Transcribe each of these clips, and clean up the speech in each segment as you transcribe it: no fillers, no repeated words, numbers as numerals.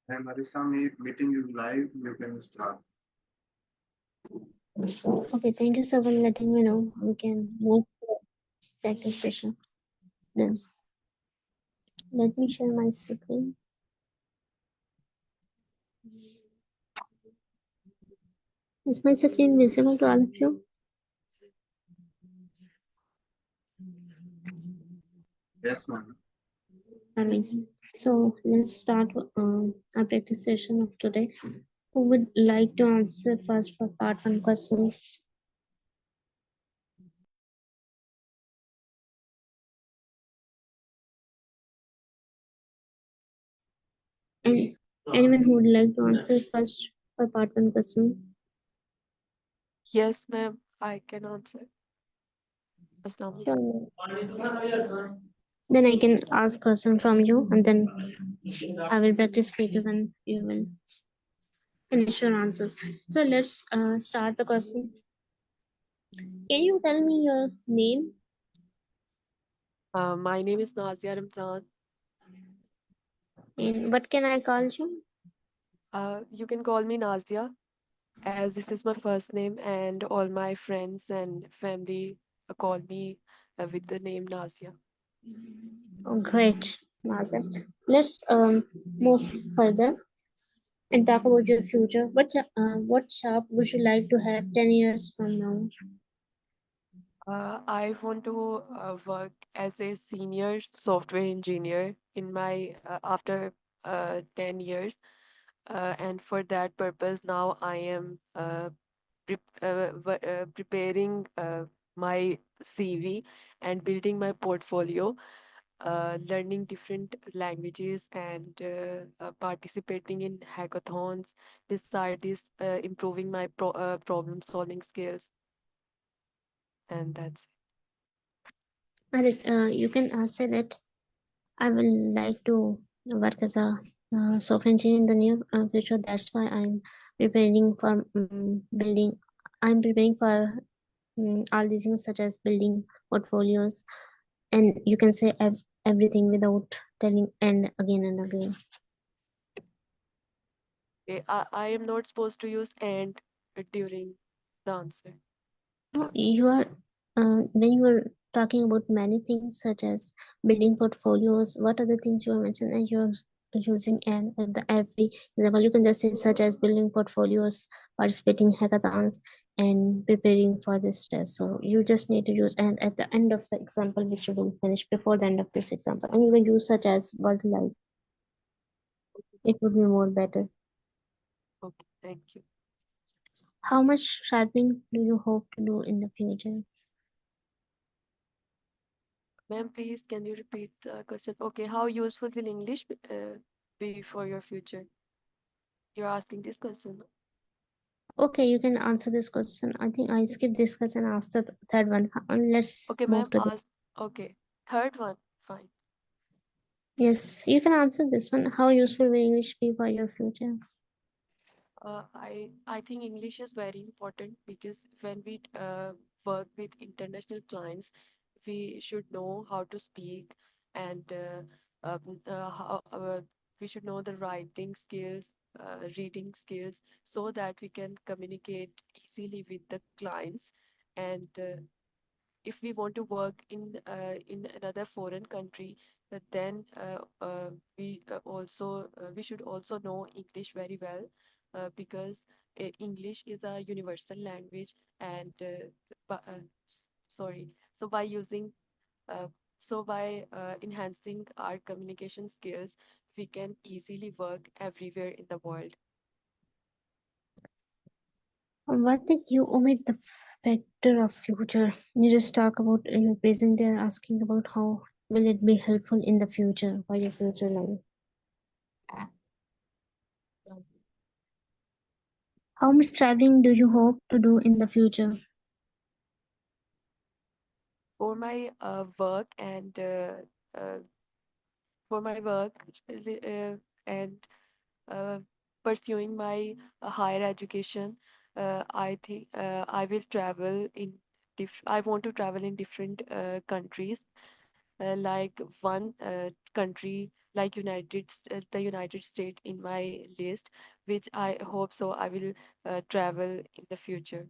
And Marisa, meeting is live. You can start. Okay, thank you so for letting me know. We can move to the practice session. Then let me share my screen. Is my screen visible to all of you? Yes, ma'am. Always. So let's start our practice session of today. Who would like to answer first for part one questions? And anyone who would like to answer first for part one question? Yes, ma'am, I can answer. Assalamu alaikum. Sure. Then I can ask question from you, and then I will practice later when you will finish your answers. So let's start the question. Can you tell me your name? My name is Nazia Ramzan. And what can I call you? You can call me Nazia, as this is my first name, and all my friends and family call me with the name Nazia. Oh, great, Nazir. Let's move further and talk about your future. What job would you like to have 10 years from now? I want to work as a senior software engineer in my after 10 years, and for that purpose, now I am preparing my CV and building my portfolio, learning different languages and participating in hackathons. Beside this, improving my problem solving skills, and that's You can say that I will like to work as a software engineer in the near future. That's why I'm preparing for building. I'm preparing for all these things such as building portfolios, and you can say everything without telling and again. okay. I am not supposed to use and during the answer. No, you are when you are talking about many things such as building portfolios. What are the things you are mentioning? And you're using and at the every example, you can just say such as building portfolios, participating hackathons, and preparing for this test. So you just need to use and at the end of the example, which you will finish before the end of this example, and you can use such as word like. It would be more better. Okay, thank you. How much traveling do you hope to do in the future? Ma'am, please can you repeat the question? Okay, how useful will English be for your future? You're asking this question. Okay, you can answer this question. I think I skipped this question and asked the third one. Let's Okay, move ma'am, to the. ask. Okay, third one, fine. Yes, you can answer this one. How useful will English be for your future? I think English is very important because when we work with international clients, we should know how to speak and how we should know the writing skills, reading skills, so that we can communicate easily with the clients. And if we want to work in another foreign country, then we should also know English very well, because English is a universal language, and sorry, so by using uh, enhancing our communication skills, we can easily work everywhere in the world. What did you omit the factor of future? You just talk about your present. They're asking about how will it be helpful in the future for your future life. How much traveling do you hope to do in the future? For my work and for my work and uh, pursuing my higher education, I think I will travel in I want to travel in different countries, like one country like the United States in my list, which I hope so I will travel in the future.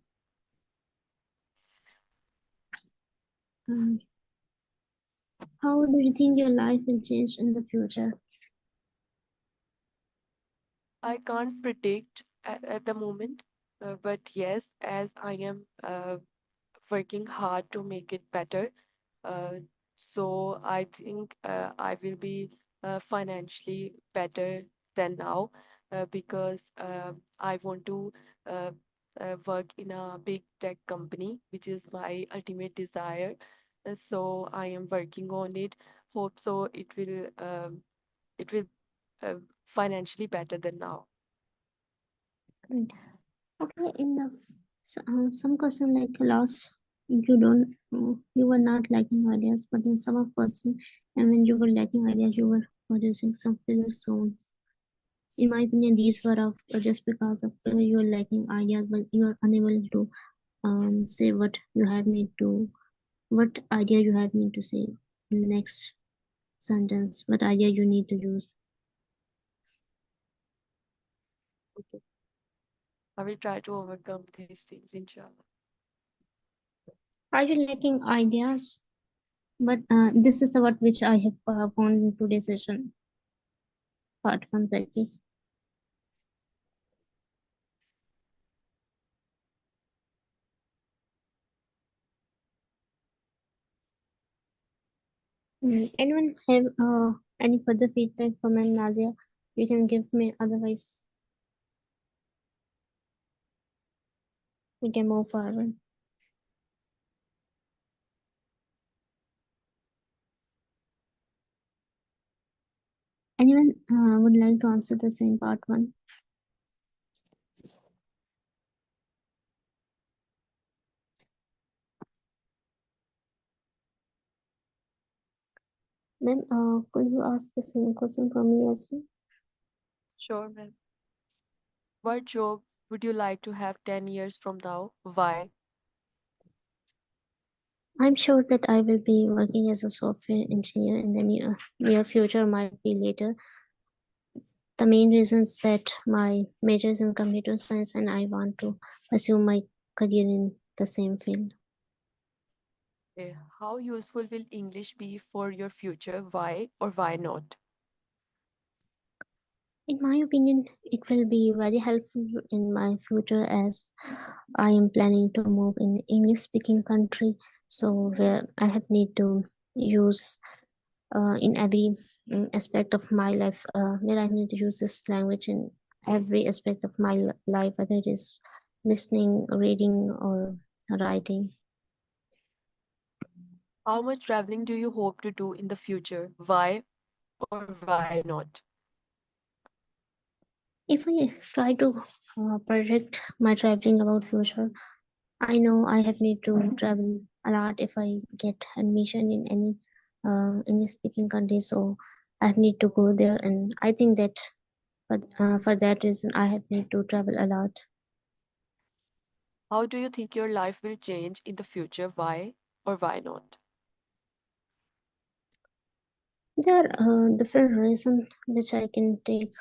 Um, how do you think your life will change in the future? I can't predict at the moment, but yes, as I am working hard to make it better, uh, so I think I will be financially better than now, because I want to uh, work in a big tech company, which is my ultimate desire. So I am working on it. Hope so it will uh, financially better than now. Right. Okay, in the some question like loss, you don't you were not lacking ideas, but in some of person, and when you were lacking ideas, you were producing some filler zones. In my opinion, these were of just because of you are lacking ideas, but you are unable to say what you have need to, what idea you have need to say in the next sentence, what idea you need to use. Okay. I will try to overcome these things, inshallah. Are you lacking ideas? But this is the what which I have found in today's session, part one practice. Anyone have any further feedback from Nadia? You can give me, otherwise we can move forward. Anyone would like to answer the same part one? Ma'am, could you ask the same question for me as well? Sure, ma'am. What job would you like to have 10 years from now? Why? I'm sure that I will be working as a software engineer in the near future, might be later. The main reason is that my major is in computer science and I want to pursue my career in the same field. How useful will English be for your future? Why or why not? In my opinion, it will be very helpful in my future as I am planning to move in English speaking country. So where I have need to use in every aspect of my life, where I need to use this language in every aspect of my life, whether it is listening, reading, or writing. How much traveling do you hope to do in the future? Why or why not? If I try to predict my traveling about future, I know I have need to travel a lot if I get admission in any English speaking country. So I have need to go there, and I think that for that reason I have need to travel a lot. How do you think your life will change in the future? Why or why not? There are different reasons which I can take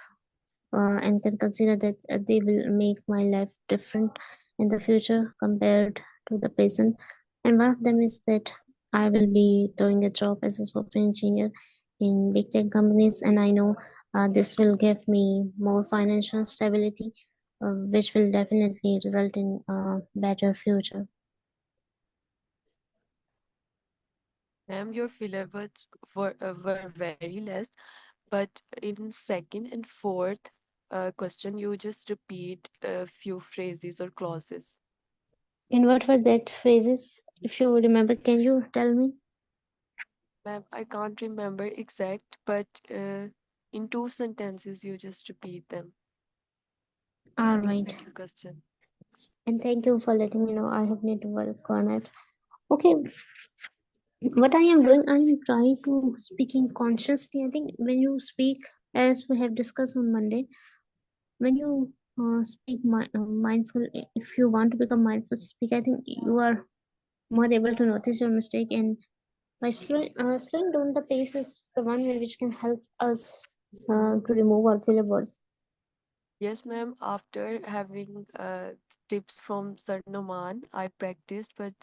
and can consider that they will make my life different in the future compared to the present. And one of them is that I will be doing a job as a software engineer in big tech companies, and I know this will give me more financial stability, which will definitely result in a better future. Ma'am, your filler words were very less, but in second and fourth question, you just repeat a few phrases or clauses. And what were that phrases? If you remember, can you tell me? Ma'am, I can't remember exact, but in two sentences, you just repeat them. All The right. second question. And thank you for letting me know. I have need to work on it. Okay, what I am doing, I am trying to speaking consciously. I think when you speak, as we have discussed on Monday, when you speak mindful, if you want to become mindful speak, I think you are more able to notice your mistake, and By slowing down the pace is the one way which can help us to remove our flavors. Yes, ma'am. After having tips from Sir Noman, I practiced, but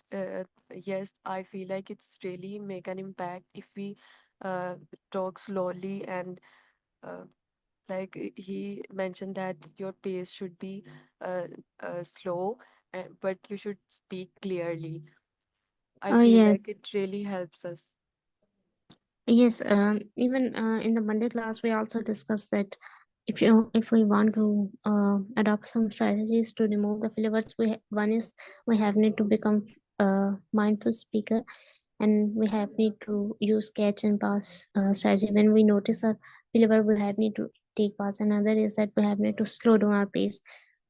yes, I feel like it's really make an impact if we uh, talk slowly and uh, like he mentioned that your pace should be uh, slow, but you should speak clearly. I Oh feel yes, like it really helps us. yes. Even in the Monday class, we also discussed that if we want to adopt some strategies to remove the flavors, one is we have need to become a mindful speaker, and we have need to use catch and pass strategy. When we notice a flavor, we have need to take pass. Another is that we have need to slow down our pace.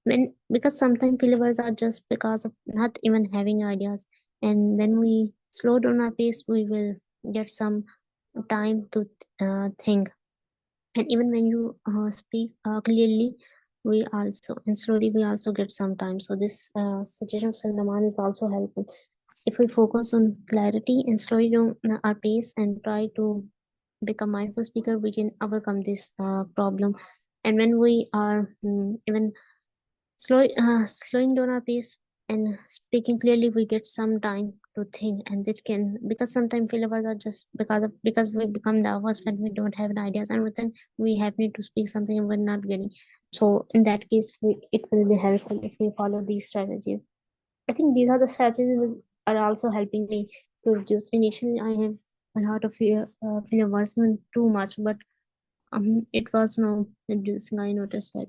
When because sometimes flavors are just because of not even having ideas, and when we slow down our pace, we will get some time to think. And even when you speak clearly, we also and slowly we also get some time. So this suggestion of Sandaman is also helpful. If we focus on clarity and slow down our pace and try to become mindful speaker, we can overcome this problem. And when we are even slowing down our pace and speaking clearly, we get some time to think, and that can because sometimes failures are just because we become nervous when we don't have an ideas, and then we have need to speak something and we're not getting. So in that case, it will be helpful if we follow these strategies. I think these are the strategies which are also helping me to reduce. Initially, I have a lot of fear worsening too much, but it was now reducing. I noticed that.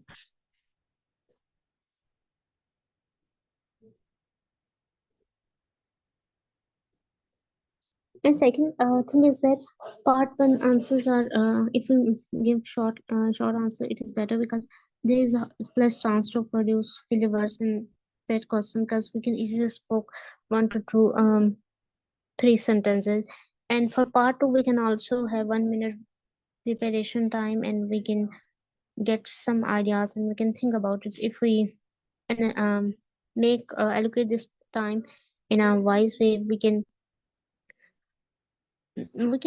And second thing is that part one answers are if we give short answer, it is better because there is a less chance to produce fillers in that question because we can easily spoke one to two three sentences. And for part two, we can also have 1 minute preparation time, and we can get some ideas and we can think about it if we and make allocate this time in a wise way. We can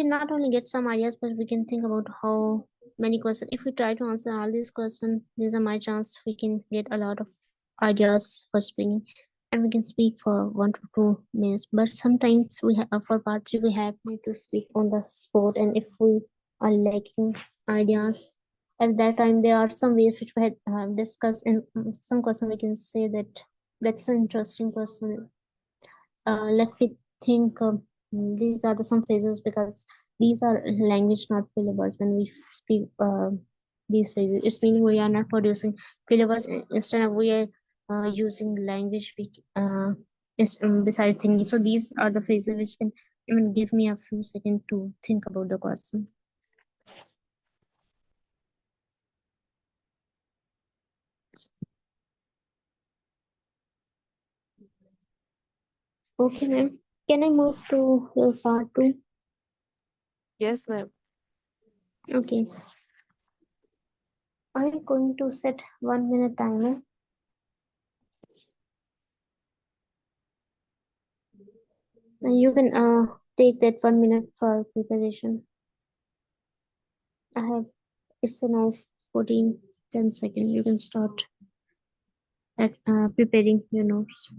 not only get some ideas, but we can think about how many questions. If we try to answer all these questions, there's a my chance we can get a lot of ideas for speaking, and we can speak for 1 to 2 minutes. But sometimes we have for part three we have need to speak on the spot, and if we are lacking ideas at that time, there are some ways which we had discussed, and some question we can say that that's an interesting question. Let me think. These are some phrases because these are language, not syllables. When we speak these phrases, it's meaning we are not producing syllables. Instead of we are using language. Is besides thinking. So these are the phrases which can even give me a few seconds to think about the question. Okay, ma'am. Can I move to your part two? Yes, ma'am. Okay. Are you going to set 1 minute timer? And you can take that 1 minute for preparation. I have it's now 14, 10 seconds. You can start at preparing your notes.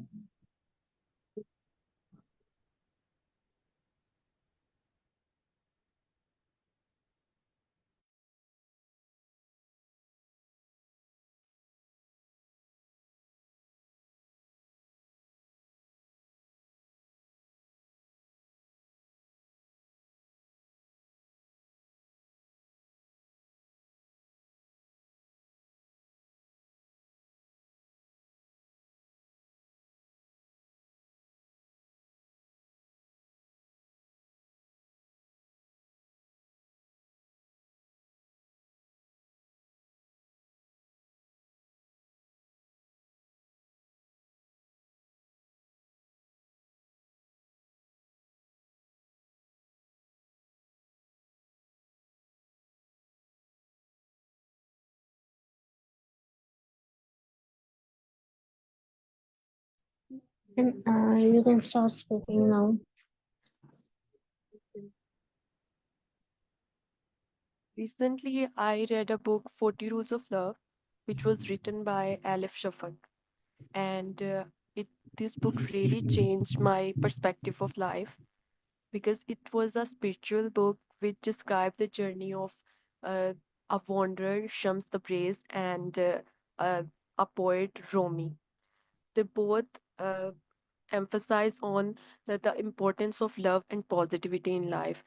And you can start speaking now. Recently, I read a book, 40 Rules of Love, which was written by Alif Shafak. And it this book really changed my perspective of life because it was a spiritual book which described the journey of uh, a wanderer, Shams Tabriz, and uh, a poet, Rumi. They both emphasize on the importance of love and positivity in life.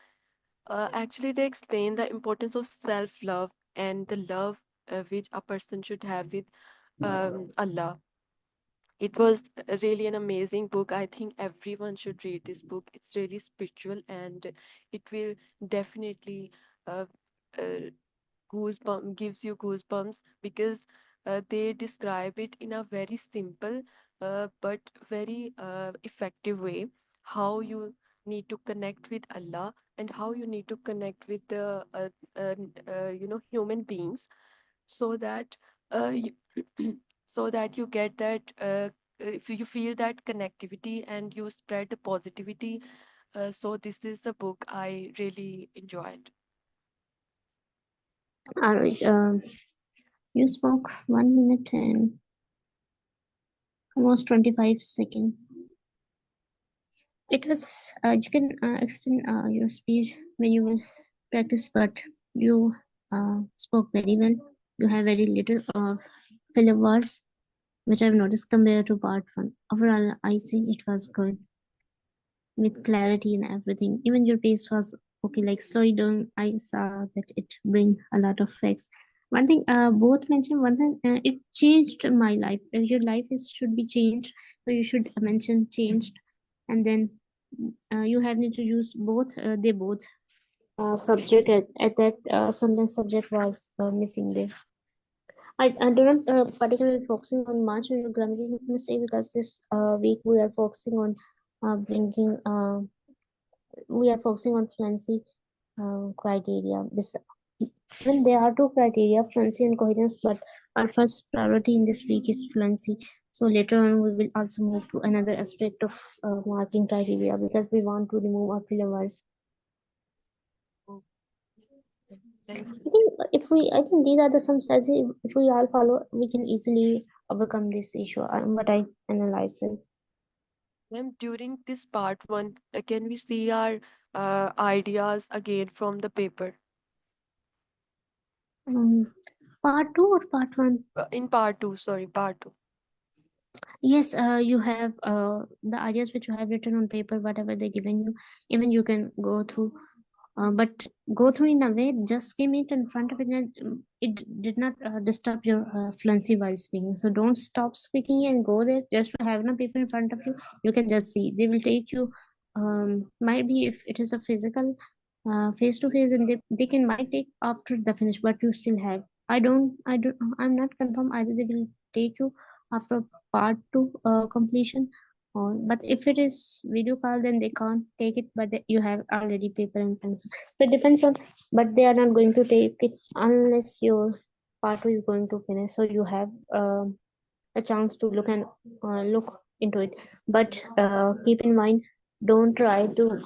Actually, they explain the importance of self-love and the love which a person should have with Allah. It was really an amazing book. I think everyone should read this book. It's really spiritual and it will definitely uh, uh, gives you goosebumps because they describe it in a very simple but very effective way how you need to connect with Allah and how you need to connect with the human beings so that you so that you get that if you feel that connectivity and you spread the positivity. So this is a book I really enjoyed. All right. You spoke 1 minute and almost 25 seconds. It was you can extend your speech when you will practice, but you spoke very well. You have very little of filler words, which I've noticed compared to part one. Overall, I see it was good with clarity and everything. Even your pace was okay. Like slowly down, I saw that it bring a lot of facts. One thing, both mentioned one thing. It changed my life. Your life is should be changed, so you should mention changed, and then you have need to use both. They both subject at that sentence subject was missing there. I do not particularly focusing on much on your grammatical mistake because this week we are focusing on bringing we are focusing on fluency criteria. Well, there are two criteria, fluency and coherence, but our first priority in this week is fluency. So later on, we will also move to another aspect of marking criteria because we want to remove our filler words. Oh, thank I you. think I think these are the some strategies. If we all follow, we can easily overcome this issue. What I analyzed. Ma'am, during this part one, can we see our ideas again from the paper? Um, part two or part one? In part two, sorry, part two. Yes, you have the ideas which you have written on paper, whatever they given you. Even you can go through, but go through in a way. Just give it in front of it, and it did not disturb your fluency while speaking. So don't stop speaking and go there just to have a paper in front of you. You can just see. They will take you. Might be if it is a physical face to face, and they can might take after the finish, but you still have. I'm not confirm either they will take you after part two completion or but if it is video call then they can't take it but you have already paper and pencil so it depends on but they are not going to take it unless your part two is going to finish so you have a chance to look into it but keep in mind don't try to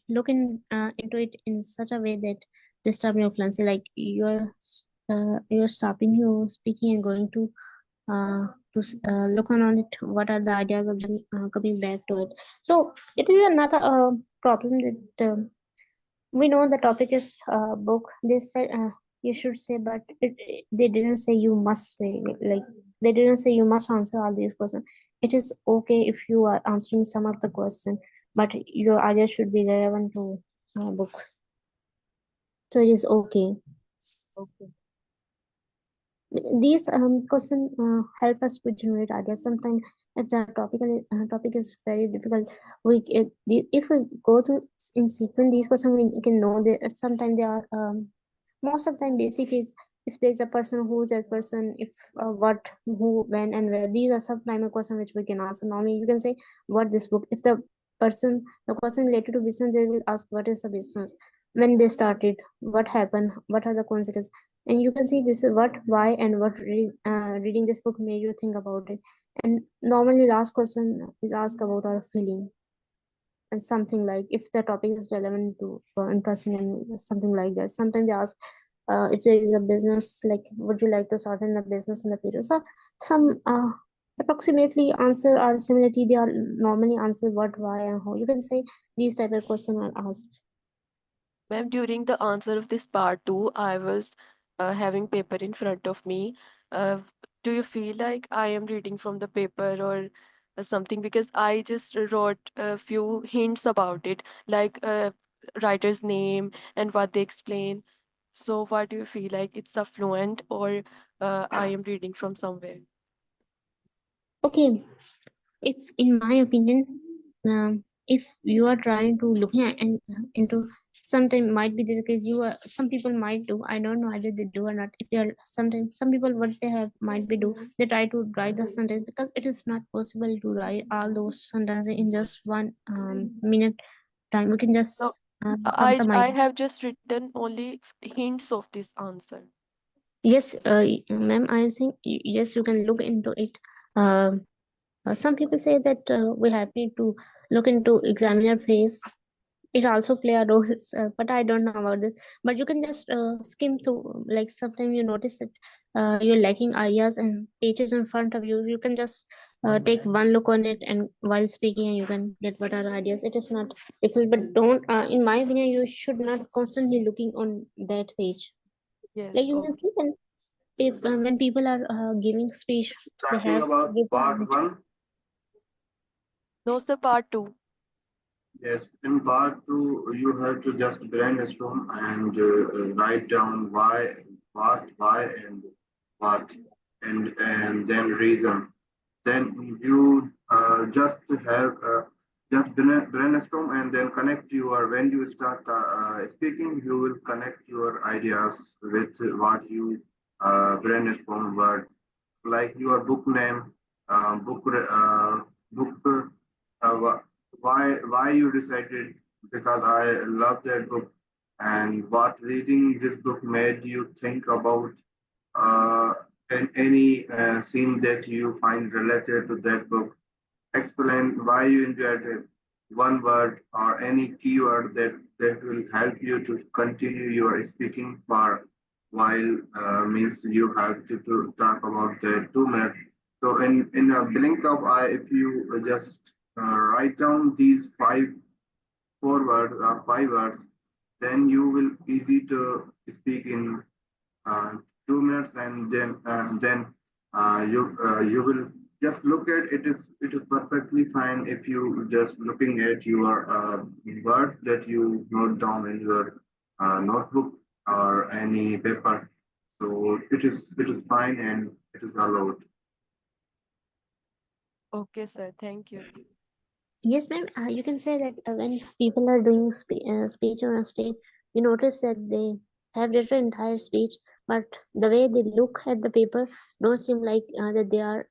look into it in such a way that disturb your fluency like you're stopping your speaking and going to look on it what are the ideas of them coming back to it so it is another problem that we know the topic is book they said you should say but they didn't say you must say like they didn't say you must answer all these questions it is okay if you are answering some of the question but your ideas should be relevant to book so it is okay Okay. these question help us to generate ideas sometimes if the topic is very difficult if we go to in sequence these questions we can know that sometimes they are most of the time basic is if there's a person who's that person if what who when and where these are some primary questions which we can answer normally you can say what this book if the person related to business they will ask what is the business when they started what happened what are the consequences and you can see this is what why and what reading this book made you think about it and normally last question is asked about our feeling and something like if the topic is relevant to interesting and something like that. Sometimes they ask if there is a business, like would you like to start in a business in the future. So some approximately answer are similarity. They are normally answer what, why, and how. You can say these type of questions are asked. Ma'am, during the answer of this part two, I was having paper in front of me. Uh, do you feel like I am reading from the paper or something? Because I just wrote a few hints about it, like writer's name and what they explain. So, what do you feel like? It's a fluent or I am reading from somewhere? Okay, if in my opinion, if you are trying to looking at and into, sometime might be the case you are, some people might do, I don't know whether they do or not. If they are, sometimes some people what they have might be do, they try to write the sentence, because it is not possible to write all those sentences in just 1 minute time. We can No, just have I some I idea. have just written only hints of this answer. Yes, ma'am, I am saying yes, you can look into it. uh, some people say that we have need to look into examiner phase. It also play a role, but I don't know about this. But you can just skim through, like sometimes you notice that you're lacking ideas and pages in front of you. You can just take one look on it and while speaking, and you can get what are the ideas. It is not difficult, but don't in my opinion, you should not constantly looking on that page. Like Yes, you can okay. see, when if when people are giving speech, they Talking have about give part knowledge. one, No, sir, part two. yes, in part two, you have to just brainstorm and write down why, what, why, and what, and then reason. Then you just have just brainstorm and then connect your, when you start speaking, you will connect your ideas with what you brainstorm, but like your book name, book, why you decided, because I love that book, and what reading this book made you think about, uh, and any scene that you find related to that book. Explain why you enjoyed it. One word or any keyword that will help you to continue your speaking for while, means you have to talk about the 2 minutes. So in a blink of eye, if you just write down these 4 words or 5 words, then you will easy to speak in uh, 2 minutes, and then you will just look at it. Is perfectly fine if you just looking at your words that you note down in your notebook or any paper. So it is fine and it is allowed. Okay, sir. Thank you. Yes, ma'am. You can say that when people are doing speech on a stage, you notice that they have written entire speech, but the way they look at the paper don't seem like that they are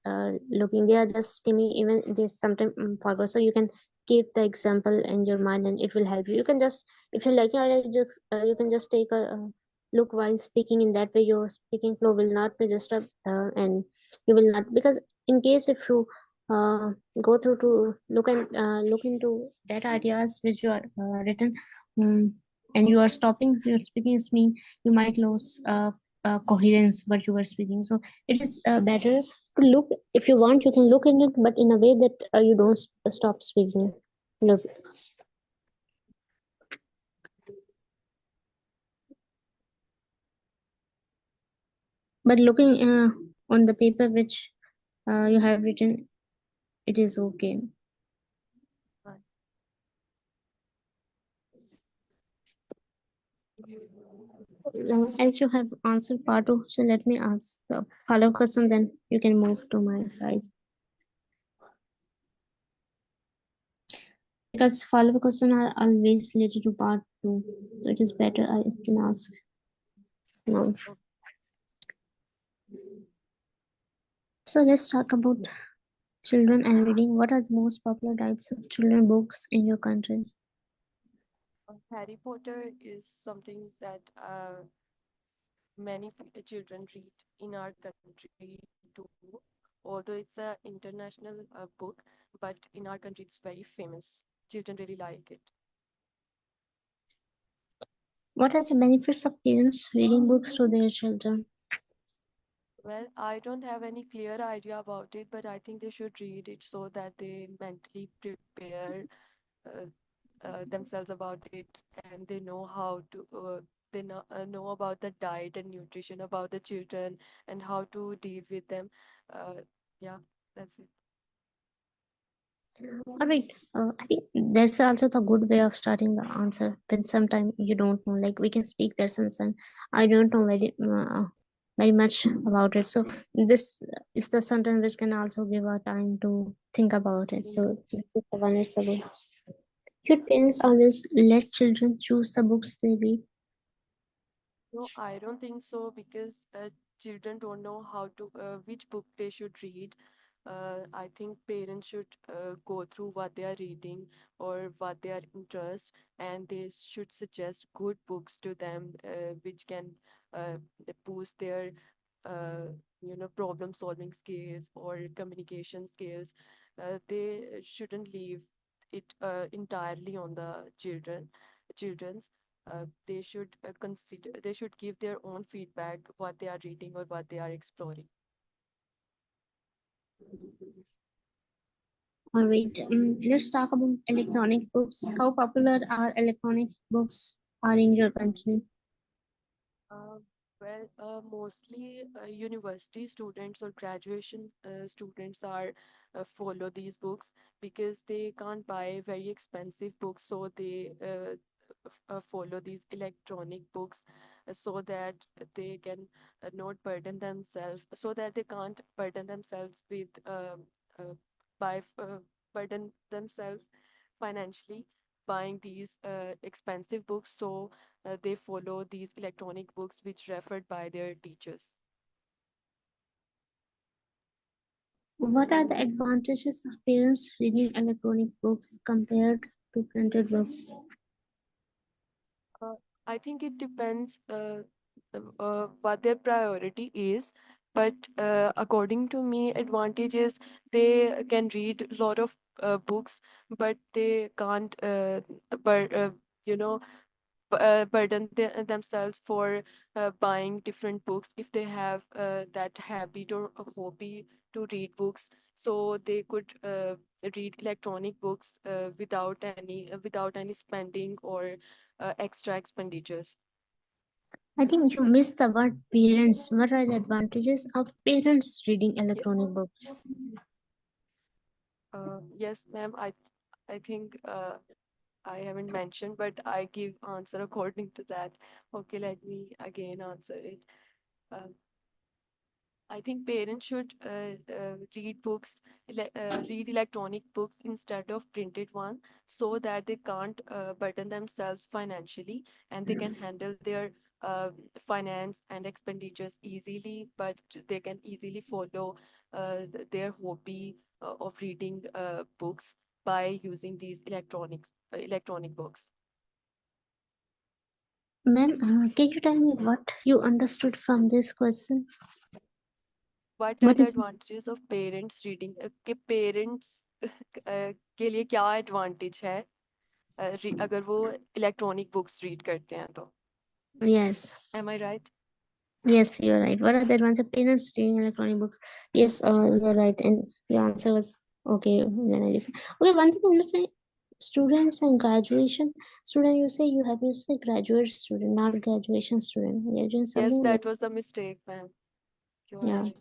looking. They are just skimming. Even they sometimes forgot. So you can keep the example in your mind, and it will help you. You can just, if you like, just you can just take a look while speaking. In that way, your speaking flow will not be disturbed, and you will not, because in case if you uh, go through to look into that ideas which you are written, um, and you are stopping your speaking, is mean you might lose coherence what you were speaking. So it is better to look. If you want, you can look in it, but in a way that you don't stop speaking. Look. But looking on the paper which you have written, it is okay. Fine. As you have answered part two, so let me ask the follow question, then you can move to my side. Because follow-up questions are always related to part two, so it is better I can ask now. Okay. So let's talk about children and reading. What are the most popular types of children books in your country? Harry Potter is something that many children read in our country too. Although it's a international book, but in our country it's very famous. children really like it. What are the benefits of parents reading books to their children? Well, I don't have any clear idea about it, but I think they should read it so that they mentally prepare uh, themselves about it, and they know how to know about the diet and nutrition about the children and how to deal with them. Uh, yeah, that's it. All right. I think that's also the good way of starting the answer. When sometime you don't know, like we can speak their sense, and I don't know very much about it. So this is the sentence which can also give our time to think about it. So this is the one it's about. Should parents always let children choose the books they read? No, I don't think so because children don't know how to which book they should read. I think parents should go through what they are reading or what they are interested, and they should suggest good books to them, which can uh, boost their problem solving skills or communication skills. They shouldn't leave it entirely on the children's. They should give their own feedback what they are reading or what they are exploring. All right. Let's talk about electronic books. How popular are electronic books are in your country? Uh, Mostly university students or graduation students are follow these books because they can't buy very expensive books, so they follow these electronic books so that they can not burden themselves, so that they can't burden themselves with uh, by burden themselves financially buying these expensive books. So they follow these electronic books which referred by their teachers. What are the advantages of parents reading electronic books compared to printed books? Uh, I think it depends what their priority is. But according to me, advantage is they can read a lot of books, but they can't, but you know, burden themselves for buying different books if they have that habit or a hobby to read books. So they could read electronic books without any spending or extra expenditures. I think you missed the word parents. What are the advantages of parents reading Ye- electronic books? yes, ma'am. I think I haven't mentioned, but I give answer according to that. Okay, let me again answer it. Uh, I think parents should read electronic books instead of printed one, so that they can't burden themselves financially and they can handle their finance and expenditures easily, but they can easily follow their hobby of reading books by using these electronic books. Ma'am, can you tell me what you understood from this question? What are What the is advantages of parents reading? कि parents के लिए क्या advantage है अगर वो electronic books read करते हैं तो? yes? Am I right? Yes, you're right. What are the advantages of parents reading electronic books? Yes, you're right, and your answer was okay when I listen. Okay, one thing I'm saying, students and graduation student. You say you have to say graduate student, not graduation student. You're doing Yes, something like that was a mistake, ma'am. You are yeah. right.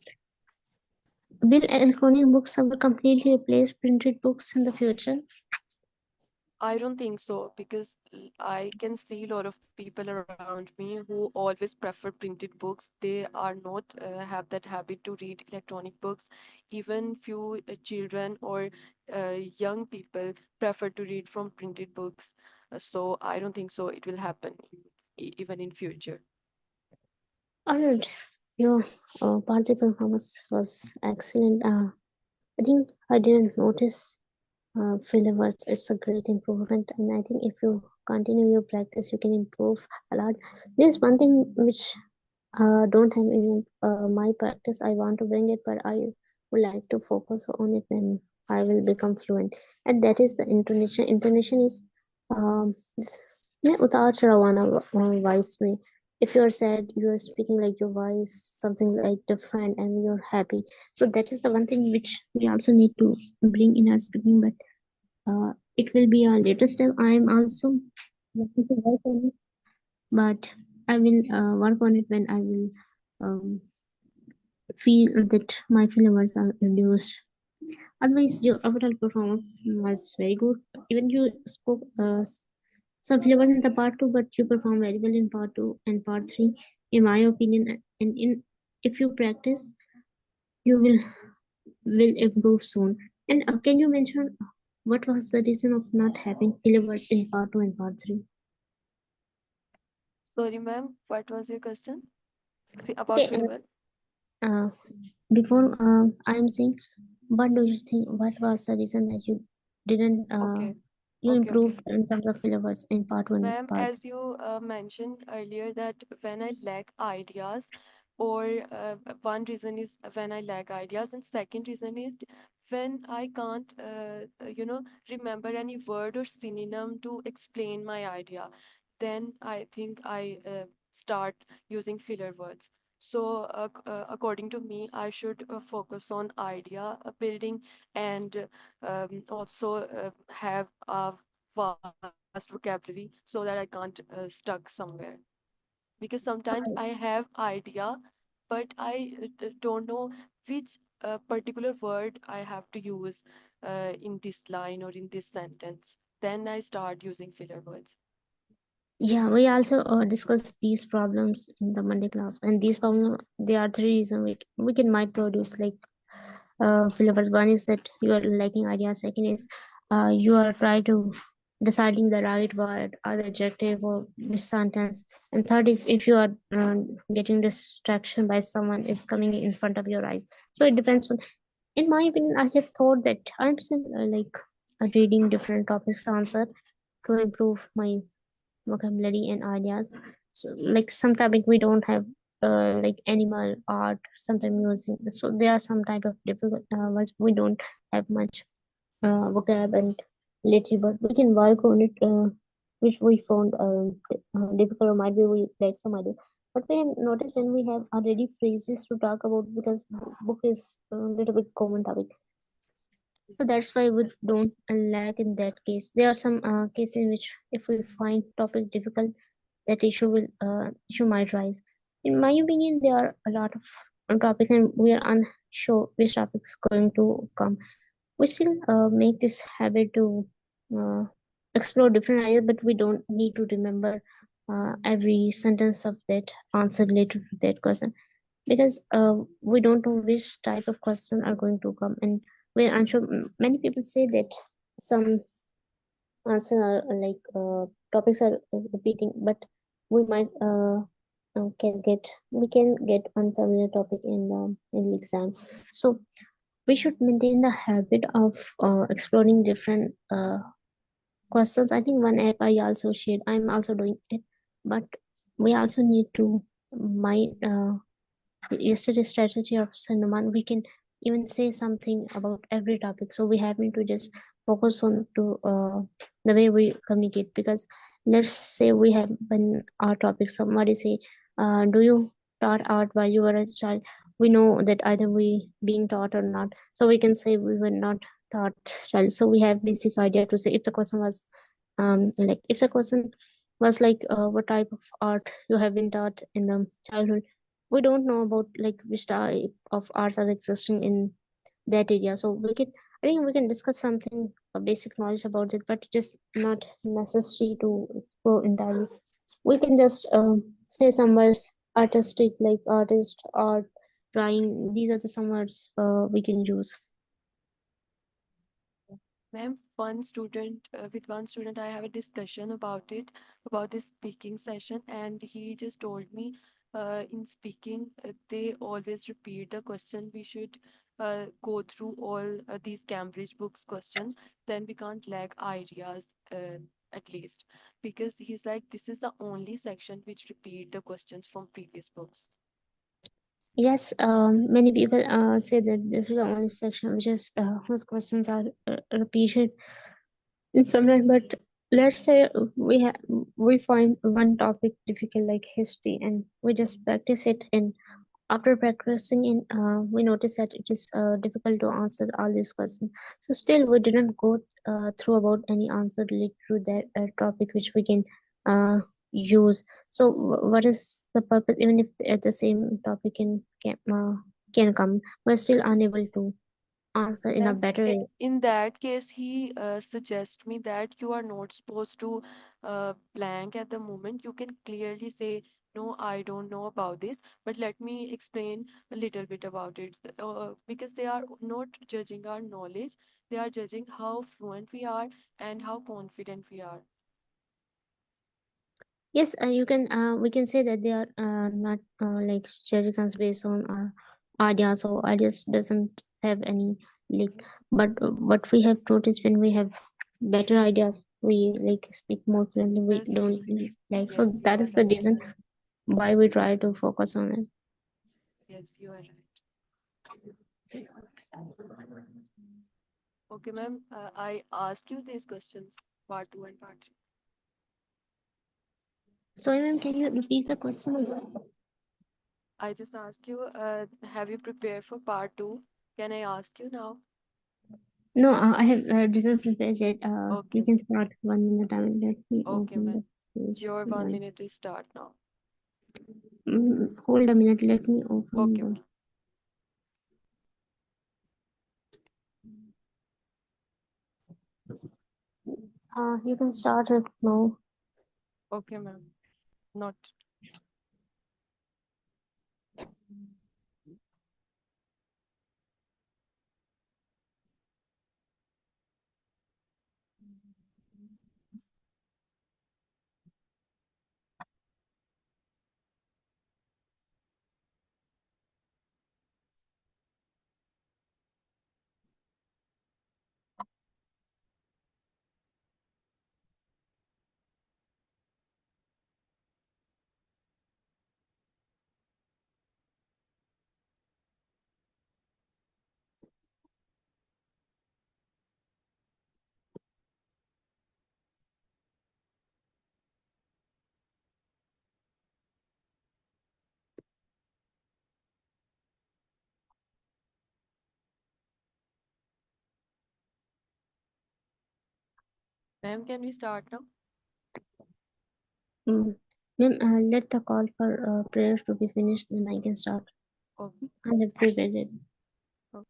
Will electronic books ever completely replace printed books in the future? I don't think so because I can see a lot of people around me who always prefer printed books. They are not have that habit to read electronic books. Even few children or young people prefer to read from printed books. So I don't think so. It will happen even in future. Alright, your party performance was excellent. I think I didn't notice filler words. It's a great improvement, and I think if you continue your practice, you can improve a lot. There's one thing which don't have in my practice. I want to bring it, but I would like to focus on it when I will become fluent. And that is the intonation. Intonation is उतार चढ़ाव वाला voice में. If you're sad, you're speaking like your voice, something like different, and you're happy. So that is the one thing which we also need to bring in our speaking, but it will be our later step. I am also working to work on it, but I will work on it when I will um, feel that my feelings are reduced. Otherwise, your overall performance was very good. Even you spoke some flavors in the part two, but you perform very well in part two and part three, in my opinion. And in if you practice, you will improve soon. And can you mention what was the reason of not having flavors in part two and part three? Sorry, ma'am, what was your question about Okay, flavor? uh, before I am saying, what do you think? What was the reason that you didn't Okay, you okay. improved in terms of flavors in part one and Ma'am, part as you mentioned earlier that when I lack ideas, or one reason is when I lack ideas, and second reason is when I can't, remember any word or synonym to explain my idea, then I think I start using filler words. So, according to me, I should focus on idea building, and also have a vast vocabulary so that I can't stuck somewhere. Because sometimes I three? have idea, but I don't know which particular word I have to use in this line or in this sentence. Then I start using filler words. Yeah, we also discussed these problems in the Monday class, and these problems there are three reasons we can might produce like flavors. One is that you are lacking ideas. Second is you are trying to deciding the right word or the adjective or the sentence. And third is if you are getting distraction by someone is coming in front of your eyes. So it depends on. In my opinion, I have thought that I'm still reading different topics answer to improve my vocabulary and ideas. So like some topic we don't have like animal art, sometimes music. So there are some type of difficult words we don't have much vocab and literature, but we can work on it, which we found difficult or might be we like some idea. But we have noticed when we have already phrases to talk about because book is a little bit common topic. So that's why we don't lack in that case. There are some cases in which if we find topic difficult, that issue might rise. In my opinion, there are a lot of topics, and we are unsure which topic is going to come. We still make this habit to uh, explore different ideas, but we don't need to remember every sentence of that answer related to that question because we don't know which type of question are going to come, and we're unsure. Many people say that some answer are topics are repeating, but we might we can get unfamiliar topic in the exam. So we should maintain the habit of exploring different questions. I think one app I also shared. I'm also doing it, but we also need to mind yesterday's strategy of Sanuman. We can even say something about every topic. So we have to just focus on to the way we communicate. Because let's say we have one our topic. Somebody say, "Do you taught art while you were a child?" We know that either we being taught or not. So we can say we were not taught child. So we have basic idea to say if the question was like if the question was like what type of art you have been taught in the childhood, we don't know about like which type of arts are existing in that area. So we can I think we can discuss something basic knowledge about it, but just not necessary to explore entirely. We can just say some words artistic like artist, art, drawing. These are the some words we can use. Ma'am, with one student, I have a discussion about it, about this speaking session, and he just told me, in speaking, they always repeat the question. We should go through all these Cambridge books questions, then we can't lack ideas, at least, because he's like, this is the only section which repeat the questions from previous books. Yes, many people say that this is the only section which is whose questions are repeated in some time. But let's say we find one topic difficult like history, and we just practice it. And after practicing in, we notice that it is difficult to answer all these questions. So still, we didn't go through about any answer related to that topic which we can uh, use. So what is the purpose? Even if at the same topic can come, we're still unable to answer in a Ma'am, better way. in that case, he suggests me that you are not supposed to blank at the moment. You can clearly say, no, I don't know about this, but let me explain a little bit about it. Because they are not judging our knowledge, they are judging how fluent we are and how confident we are. Yes, you can. We can say that they are not like judging us based on ideas, or ideas doesn't have any like. But what we have noticed, when we have better ideas, we like speak more fluently. We Yes, don't like. So yes, you that are is the right. reason why we try to focus on it. Yes, you are right. Okay, ma'am, I ask you these questions, part two and part three. So, ma'am, can you repeat the question again? I just ask you, have you prepared for part two? Can I ask you now? No, I have didn't prepare yet. We Okay, can start 1 minute. I will let me okay, open ma'am. the page. Your 1 minute is start now. Hold a minute. Let me open Okay, the. okay. You can start it now. Okay, ma'am. Not. Ma'am, can we start now? Mm. Ma'am, let the call for prayers to be finished, then I can start. Okay. I have prepared it. Okay.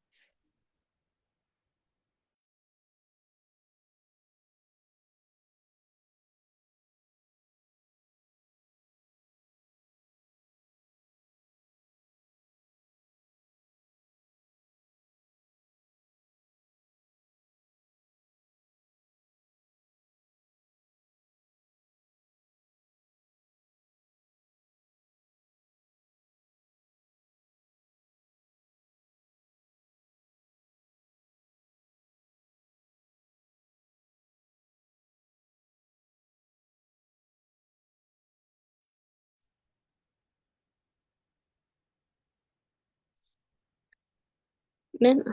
Ma'am,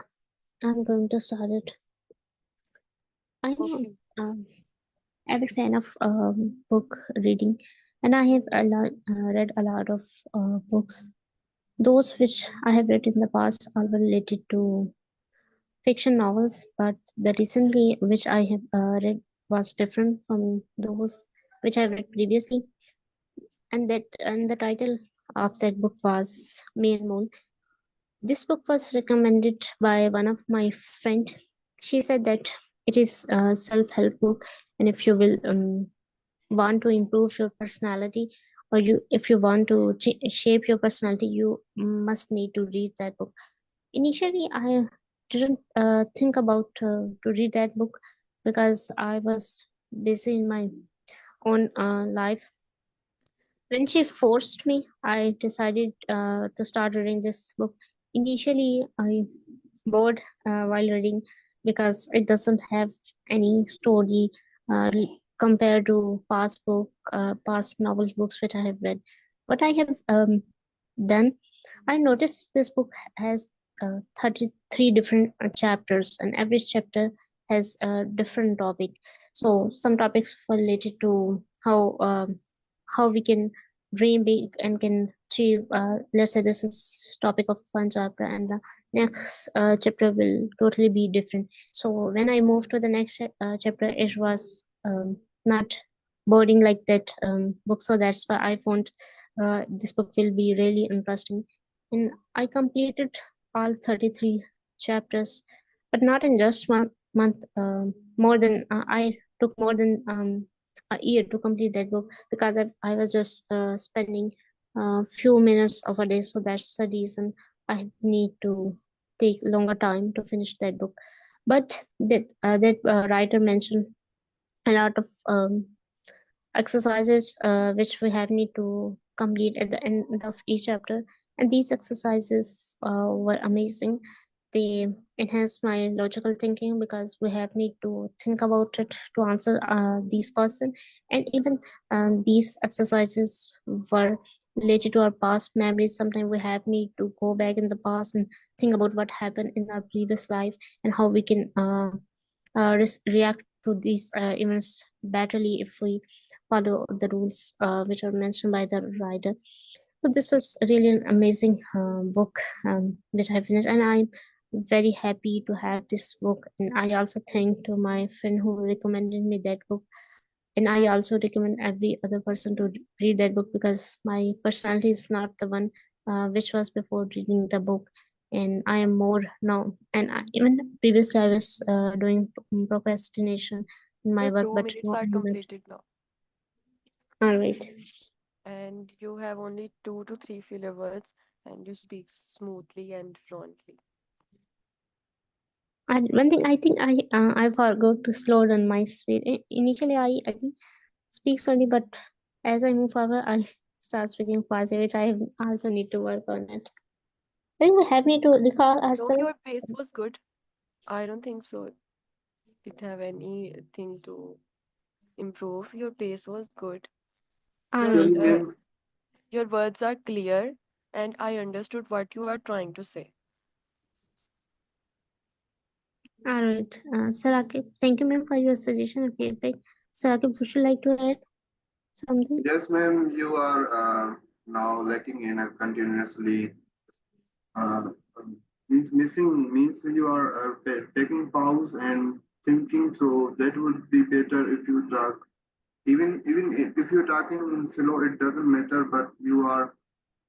I'm going to start it. I'm Okay. um, avid fan of book reading, and I have read a lot of books. Those which I have read in the past are related to fiction novels, but the recently which I have read was different from those which I've read previously. And the title of that book was Me and Moon. This book was recommended by one of my friend. She said that it is a self-help book, and if you will want to improve your personality, or you if you want to shape your personality, you must need to read that book. Initially, I didn't think about to read that book because I was busy in my own life. When she forced me, I decided to start reading this book. Initially, I bored while reading because it doesn't have any story compared to past novels books which I have read. What I have done, I noticed this book has 33 different chapters, and every chapter has a different topic. So some topics related to how we can dream big and can achieve. Let's say this is topic of one chapter, and the next chapter will totally be different. So when I moved to the next chapter, it was not boring like that book. So that's why I found this book will be really interesting. And I completed all 33 chapters, but not in just 1 month. More than I took more than a year to complete that book because I was just spending a few minutes of a day. So that's the reason I need to take longer time to finish that book. But that writer mentioned a lot of exercises which we have need to complete at the end of each chapter, and these exercises were amazing. They enhance my logical thinking because we have need to think about it to answer these questions. And even these exercises were related to our past memories. Sometimes we have need to go back in the past and think about what happened in our previous life and how we can react to these events betterly if we follow the rules which are mentioned by the writer. So this was really an amazing book which I finished, and I'm very happy to have this book. And I also thank to my friend who recommended me that book. And I also recommend every other person to read that book because my personality is not the one which was before reading the book, and I am more now. And even previously I was doing procrastination in my Your work, two but minutes now are I'm not. completed now, All right. and you have only 2 to 3 filler words, and you speak smoothly and fluently. And one thing I think I forgot to slow down my speed. Initially I think speak slowly, but as I move forward, I start speaking faster, which I also need to work on it. I think we have need to recall No, ourselves. your pace was good. I don't think so. It have anything to improve. Your pace was good. All Your right, Actually, sir. uh, ma'am, your words are clear, and I understood what you are trying to say. All right, Sir Akib, thank you, ma'am, for your suggestion and feedback. Sir Akib, would you like to add something? yes, ma'am, you are now lacking in a continuously uh, means missing means you are taking pause and thinking. So that would be better if you talk. If you're talking in slow, it doesn't matter. But you are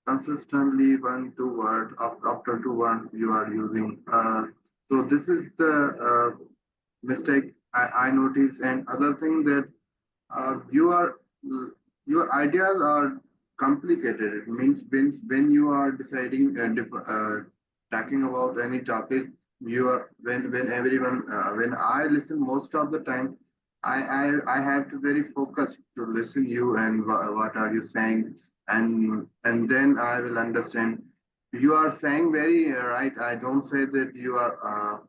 consistently one two word after two words you are using. So this is the mistake I notice. And other thing that you are your ideas are complicated. It means when you are deciding talking about any topic, you are when everyone when I listen most of the time, I have to very focus to listen you and what are you saying, and then I will understand. You are saying very right. I don't say that you are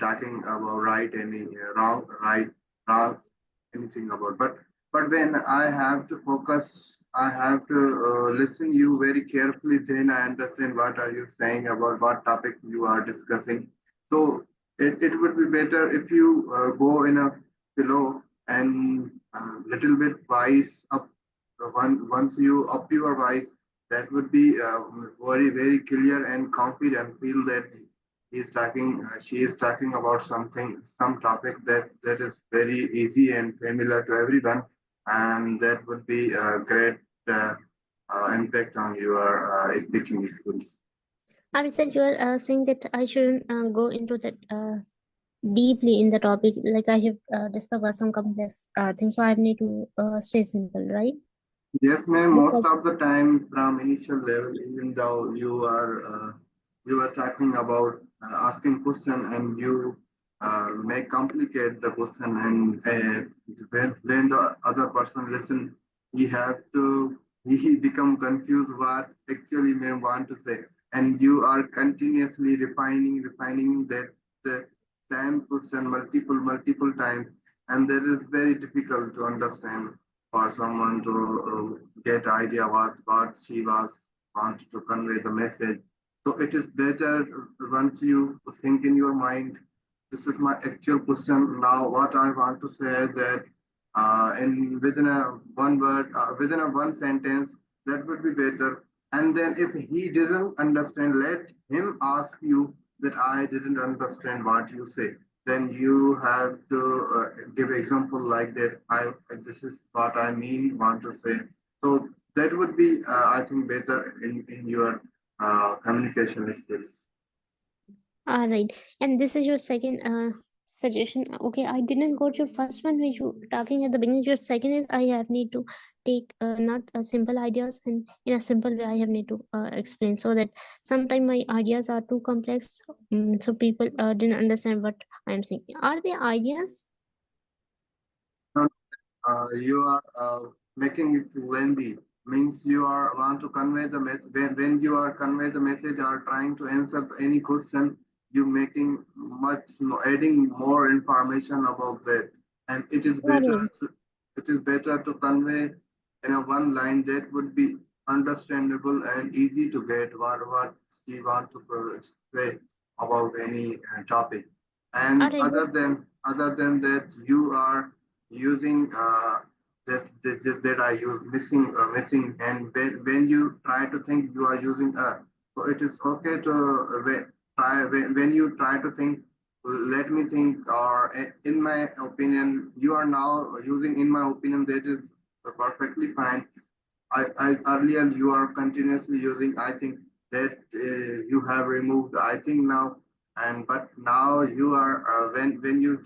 talking about right any wrong anything about. But when I have to focus, I have to listen you very carefully. Then I understand what are you saying about what topic you are discussing. So it would be better if you go in a below and little bit voice up. Once you up your voice, that would be very clear and confident. Feel that she is talking about some topic that is very easy and familiar to everyone, and that would be a great impact on your speaking skills. I said you are saying that I shouldn't go into that deeply in the topic. Like I have discovered some complex things, so I need to stay simple, right? Yes, ma'am. Most Because of the time, from initial level, even though you are talking about asking question and you may complicate the question, and when the other person listen, he have to he become confused what actually may want to say, and you are continuously refining that uh, same question multiple times, and that is very difficult to understand for someone to get idea what she was want to convey the message. So it is better once you think in your mind, this is my actual question. Now, what I want to say is that in within a one word, within a one sentence, that would be better. And then if he didn't understand, let him ask you that I didn't understand what you say. Then you have to give example like that. This is what I mean want to say. So that would be I think better in your communication skills. All right. And this is your second suggestion. Okay, I didn't got your first one when you talking at the beginning. Your second is I have need to take not simple ideas and in a simple way I have need to explain so that sometimes my ideas are too complex, so people didn't understand what I'm saying. Are they ideas? You are making it lengthy. Means you are want to convey the message. When you are convey the message or trying to answer any question, you making much adding more information about that, and Got it. it is better to convey in a one line that would be understandable and easy to get what you want to say about any topic. All And right. other than that, you are using that I use missing, and when you try to think you are using a, so it is okay to try when you try to think, let me think, or in my opinion, you are now using in my opinion, that is perfectly fine. As earlier you are continuously using, I think that you have removed, I think now, and but now you are when you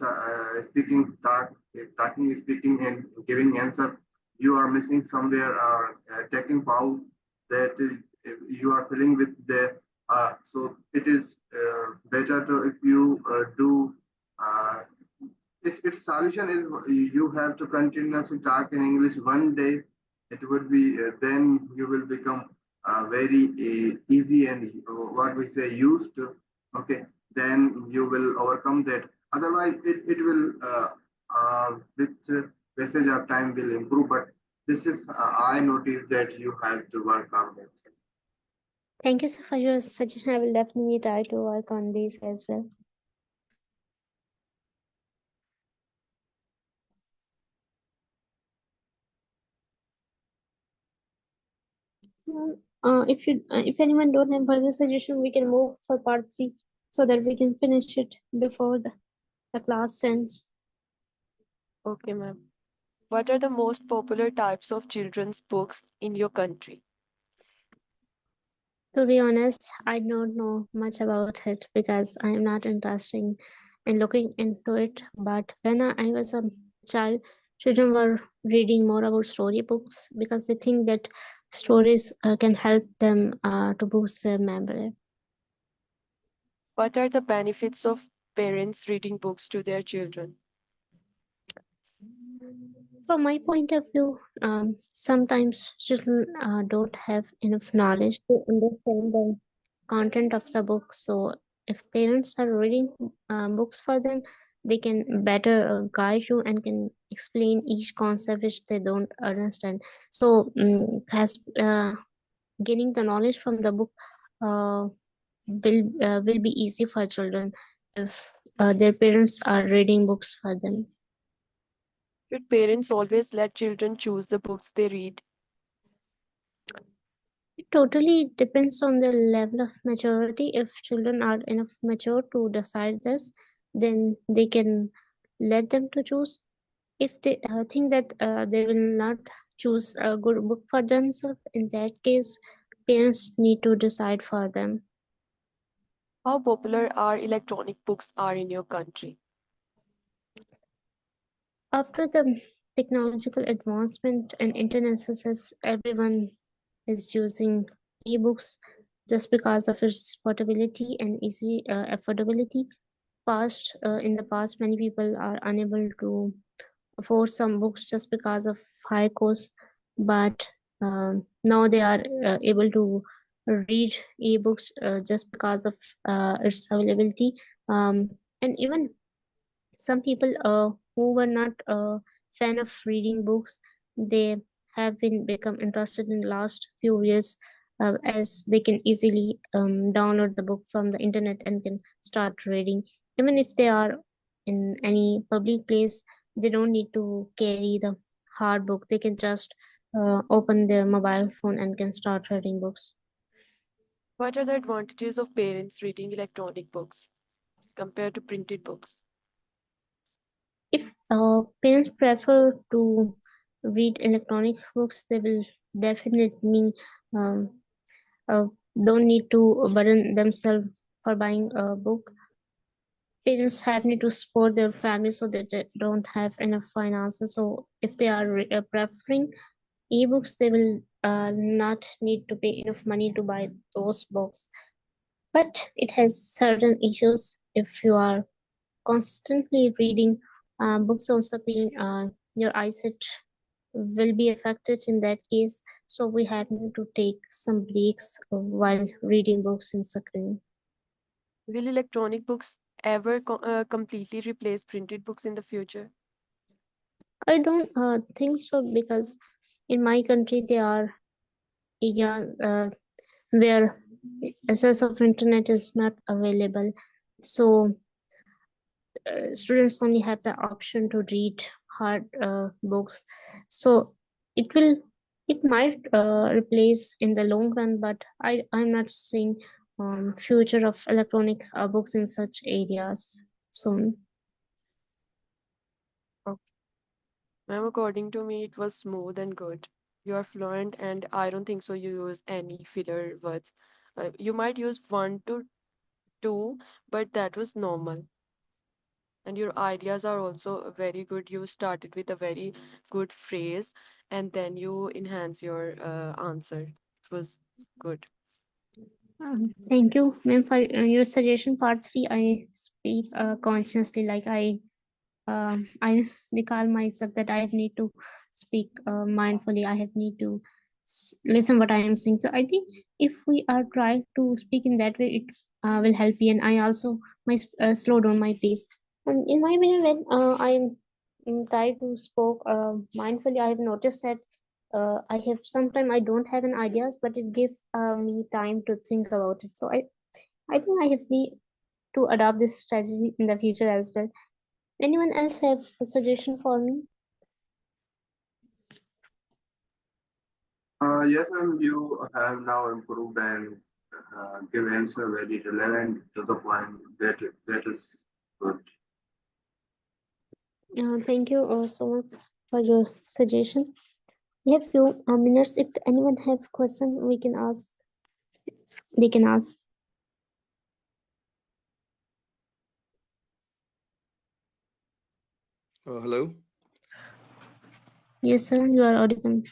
talking, speaking, and giving answer, you are missing somewhere or taking pause, that you are filling with the so it is better to if you do uh, its solution is you have to continuously talk in English one day. It would be then you will become very easy and what we say used to. Okay, then you will overcome that. Otherwise, it will with passage of time will improve. But this is I noticed that you have to work on that. Thank you so for your suggestion. I will definitely try to work on these as well. So, if anyone don't have further suggestion, we can move for part 3 so that we can finish it before the class ends. Okay, ma'am. What are the most popular types of children's books in your country? To be honest, I don't know much about it because I am not interested in looking into it. But when I was a child, children were reading more about storybooks because they think that stories can help them to boost their memory. What are the benefits of parents reading books to their children? From my point of view, sometimes children don't have enough knowledge to understand the content of the book. So, if parents are reading books for them, they can better guide you and can explain each concept which they don't understand. So, as gaining the knowledge from the book uh, will be easy for children if their parents are reading books for them. Should parents always let children choose the books they read? It totally depends on the level of maturity. If children are enough mature to decide this, then they can let them to choose. If they think that they will not choose a good book for themselves, in that case, parents need to decide for them. How popular are electronic books are in your country? After the technological advancement and internet success, everyone is using ebooks just because of its portability and easy affordability. In the past, many people are unable to afford some books just because of high cost, but now they are able to read ebooks just because of its availability. And even some people who were not a fan of reading books, they have been become interested in the last few years as they can easily download the book from the internet and can start reading. Even if they are in any public place, they don't need to carry the hard book. They can just open their mobile phone and can start reading books. What are the advantages of parents reading electronic books compared to printed books? If parents prefer to read electronic books, they will definitely um, uh, don't need to burden themselves for buying a book. Parents have need to support their family so that they don't have enough finances. So if they are preferring ebooks, they will not need to pay enough money to buy those books. But it has certain issues. If you are constantly reading books on screen, your eyesight will be affected in that case. So we have to take some breaks while reading books in screen. Will electronic books ever completely replace printed books in the future? I don't think so, because in my country there are areas where access of internet is not available. So students only have the option to read hard books. So it will, it might replace in the long run, but I'm not seeing future of electronic books in such areas soon. Okay. Ma'am, according to me, it was smooth and good. You are fluent, and I don't think so you use any filler words. You might use one to two, but that was normal. And your ideas are also very good. You started with a very good phrase, and then you enhance your answer. It was good. Thank you, ma'am, for your suggestion. Part three, I speak consciously, like I recall myself that I have need to speak mindfully. I have need to listen what I am saying. So I think if we are trying to speak in that way, it will help me. And I also my slow down my pace. And in my opinion, when I am trying to speak mindfully, I have noticed that I have sometimes I don't have an ideas, but it gives me time to think about it. So I think I have need to adopt this strategy in the future as well. Anyone else have a suggestion for me? Yes, and you have now improved and give answer very relevant to the point. That is good. Thank you so much for your suggestion. We have few minutes. If anyone have question, we can ask. They can ask. Hello. Yes, sir. You are audible.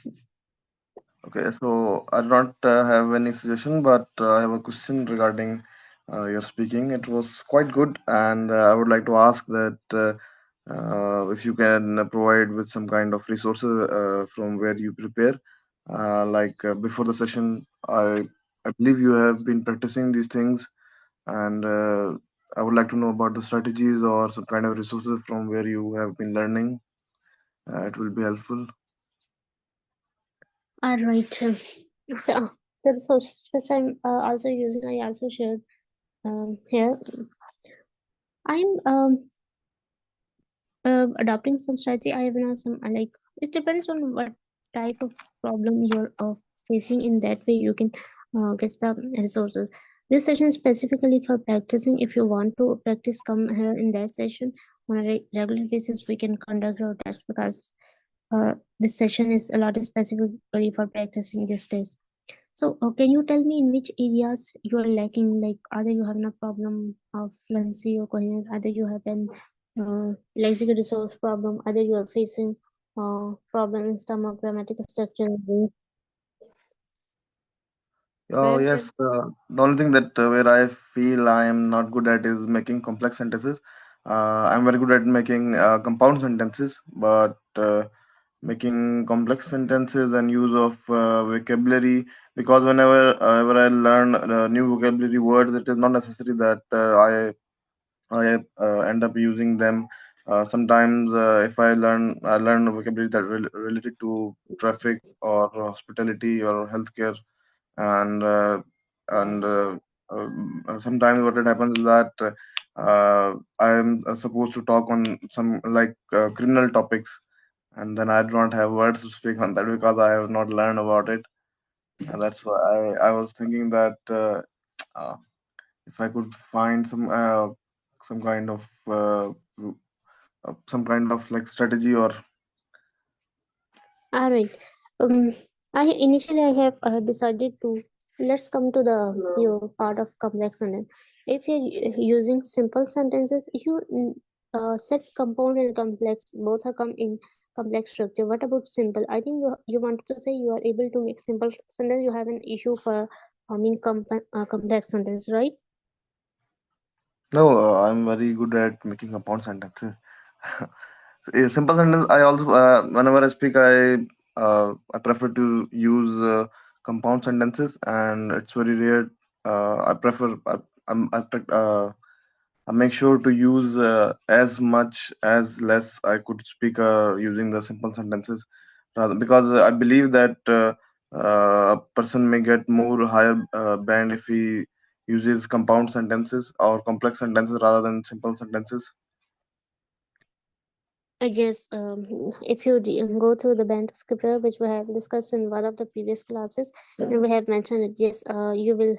Okay, so I do not have any suggestion, but I have a question regarding your speaking. It was quite good, and I would like to ask that if you can provide with some kind of resources from where you prepare. Like before the session, I believe you have been practicing these things, and I would like to know about the strategies or some kind of resources from where you have been learning. It will be helpful. All right. So the resources which I'm also using, I also shared here. I'm adopting some strategy. I have now some like it depends on what type of problem you're facing. In that way, you can get the resources. This session is specifically for practicing. If you want to practice, come here in that session on a regular basis. We can conduct our test because this session is a lot specifically for practicing these days. So, can you tell me in which areas you are lacking? Like, either you have no problem of fluency or coherence, either you have an lexical resource problem, either you are facing problem in stomach, grammatical structure. Oh Ma'am, yes, the only thing that where I feel I am not good at is making complex sentences. I'm very good at making compound sentences, but making complex sentences and use of vocabulary, because whenever I learn new vocabulary words, it is not necessary that I end up using them. Sometimes if I learn vocabulary that related to traffic or hospitality or healthcare, and sometimes what it happens is that I am supposed to talk on some like criminal topics, and then I do not have words to speak on that because I have not learned about it, and that's why I was thinking that uh, if I could find some kind of some kind of like strategy or All right. Um, I have decided to let's come to the your part of complex sentence. If you're using simple sentences, you set compound and complex both are come in complex structure. What about simple? I think you wanted to say you are able to make simple sentence. You have an issue for complex sentence, right? no, I'm very good at making compound sentences. A simple sentence. I also whenever I speak, I prefer to use compound sentences, and it's very rare. I prefer I, I make sure to use as much as less I could speak using the simple sentences, rather because I believe that a person may get more higher band if he uses compound sentences or complex sentences rather than simple sentences. Yes, if you go through the band scripture which we have discussed in one of the previous classes, and we have mentioned it. Yes, you will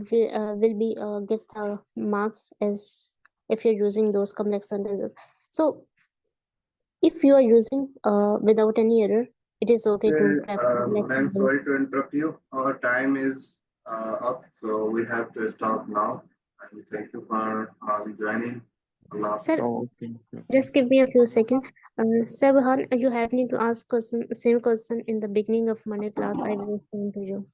be get the marks as if you're using those complex sentences. So if you are using without any error, it is okay to Okay, prefer complex ma'am, sentence. sorry to interrupt you. Our time is up, so we have to stop now. And thank you for joining. Allah Sir, Hafiz. Oh, okay. just give me a few seconds. Sir Rehan, you have need to ask question, same question in the beginning of Monday class. I will explain to you.